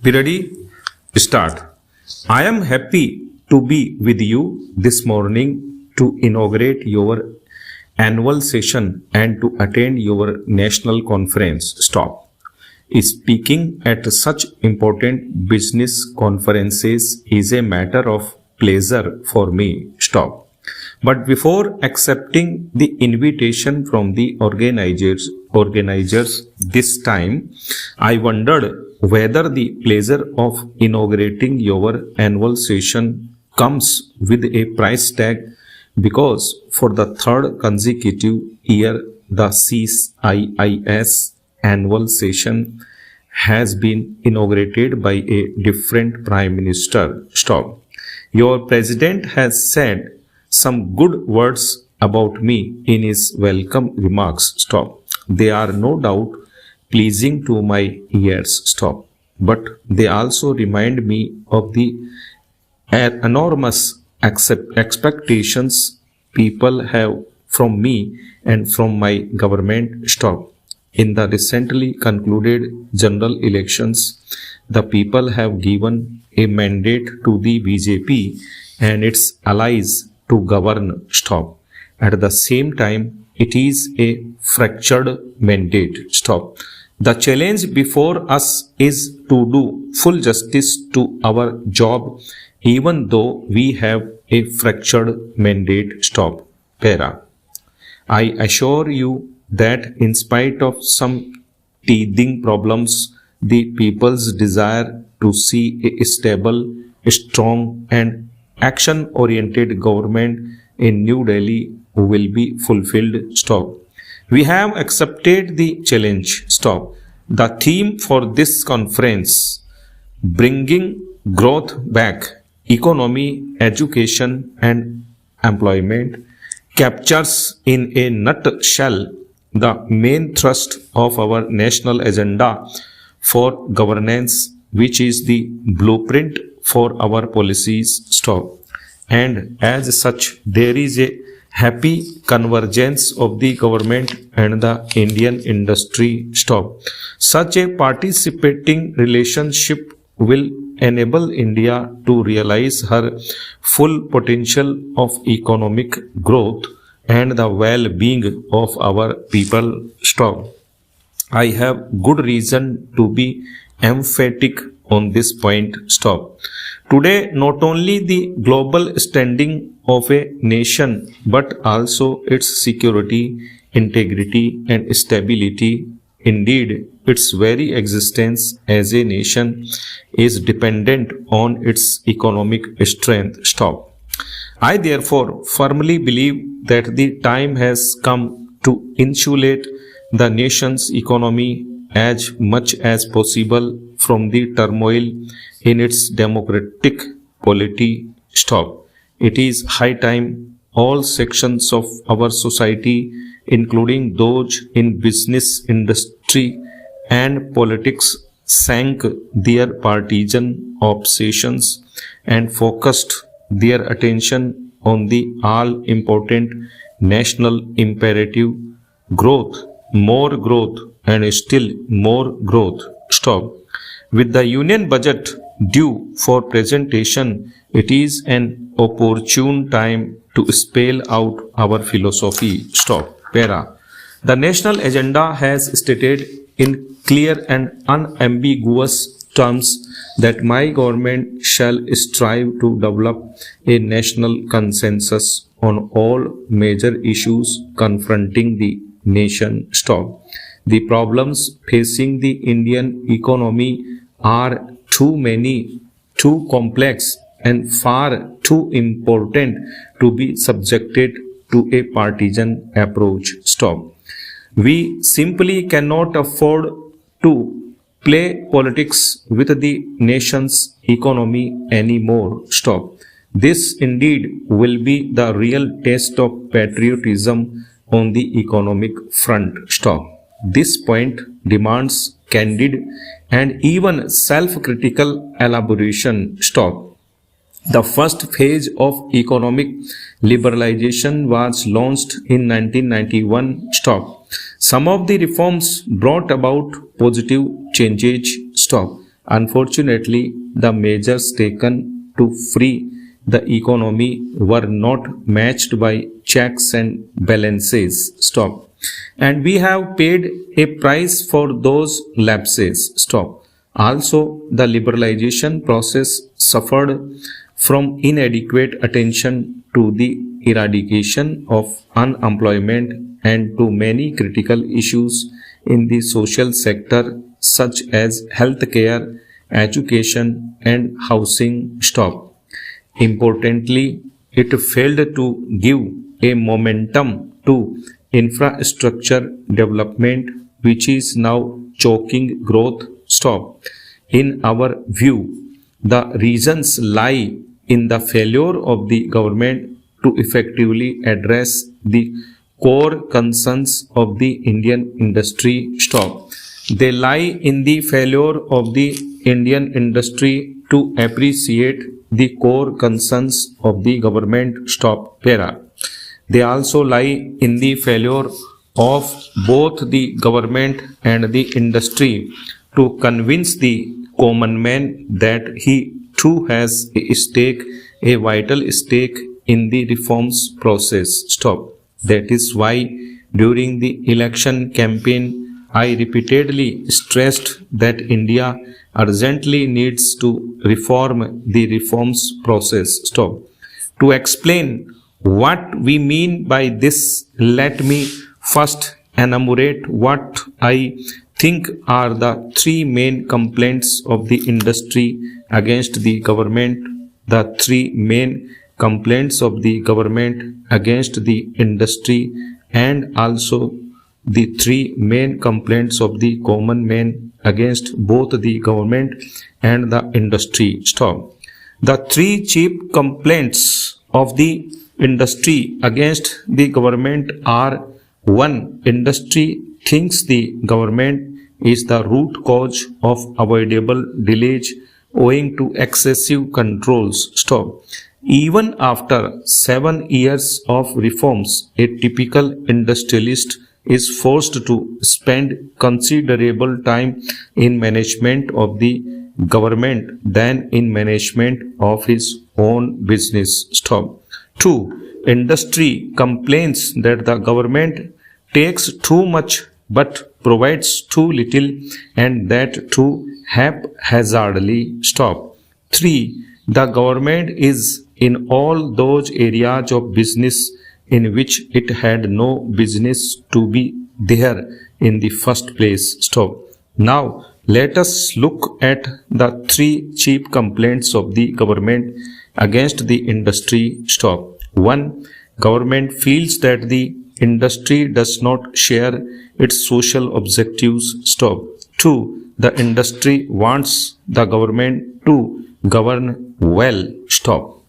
Be ready? Start. I am happy to be with you this morning to inaugurate your annual session and to attend your national conference. Stop. Speaking at such important business conferences is a matter of pleasure for me. Stop. But before accepting the invitation from the organizers this time, I wondered whether the pleasure of inaugurating your annual session comes with a price tag, because for the third consecutive year the CIIS annual session has been inaugurated by a different Prime Minister. Stop. Your President has said some good words about me in his welcome remarks. Stop. They are no doubt pleasing to my ears. Stop. But they also remind me of the enormous expectations people have from me and from my government. Stop. In the recently concluded general elections, the people have given a mandate to the BJP and its allies to govern. Stop. At the same time, it is a fractured mandate. Stop. The challenge before us is to do full justice to our job, even though we have a fractured mandate. Stop. Para. I assure you that in spite of some teething problems, the people's desire to see a stable, strong and action-oriented government in New Delhi will be fulfilled. Stop. We have accepted the challenge. Stop. The theme for this conference, bringing growth back, economy, education and employment, captures in a nutshell the main thrust of our national agenda for governance, which is the blueprint for our policies. Stop. And as such, there is a happy convergence of the government and the Indian industry. Stop. Such a participating relationship will enable India to realize her full potential of economic growth and the well-being of our people. Stop. I have good reason to be emphatic on this point. Stop. Today, not only the global standing of a nation, but also its security, integrity and stability, indeed its very existence as a nation, is dependent on its economic strength. Stop. I therefore firmly believe that the time has come to insulate the nation's economy as much as possible from the turmoil in its democratic polity. Stop. It is high time all sections of our society, including those in business, industry and politics, sank their partisan obsessions and focused their attention on the all-important national imperative: growth, more growth and still more growth. Stop. With the union budget due for presentation, it is an opportune time to spell out our philosophy. Stop. Para. The national agenda has stated in clear and unambiguous terms that my government shall strive to develop a national consensus on all major issues confronting the nation. Stop. The problems facing the Indian economy are too many, too complex and far too important to be subjected to a partisan approach. Stop. We simply cannot afford to play politics with the nation's economy anymore. Stop. This indeed will be the real test of patriotism on the economic front. Stop. This point demands candid and even self-critical elaboration. Stop. The first phase of economic liberalization was launched in 1991. Stop. Some of the reforms brought about positive changes. Stop. Unfortunately, the measures taken to free the economy were not matched by checks and balances. Stop. And we have paid a price for those lapses. Stop. Also, the liberalization process suffered from inadequate attention to the eradication of unemployment and to many critical issues in the social sector such as healthcare, education, and housing. Stop. Importantly, it failed to give a momentum to infrastructure development, which is now choking growth. Stop. In our view, the reasons lie in the failure of the government to effectively address the core concerns of the Indian industry. Stop. They lie in the failure of the Indian industry to appreciate the core concerns of the government. Stop. Para. They also lie in the failure of both the government and the industry to convince the common man that he too has a vital stake in the reforms process. Stop. That is why during the election campaign, I repeatedly stressed that India urgently needs to reform the reforms process. Stop. To explain what we mean by this, let me first enumerate what I think are the three main complaints of the industry against the government. The three main complaints of the government against the industry, and also the three main complaints of the common man against both the government and the industry. Stop. The three chief complaints of the industry against the government are: 1. Industry thinks the government is the root cause of avoidable delays owing to excessive controls. Stop. Even after 7 years of reforms, a typical industrialist is forced to spend considerable time in management of the government than in management of his own business. Stop. 2. Industry complains that the government takes too much but provides too little, and that too haphazardly. Stop. 3. The government is in all those areas of business in which it had no business to be there in the first place. Stop. Now, let us look at the three chief complaints of the government against the industry. Stop. 1. Government feels that the industry does not share its social objectives. Stop. 2. The industry wants the government to govern well. Stop.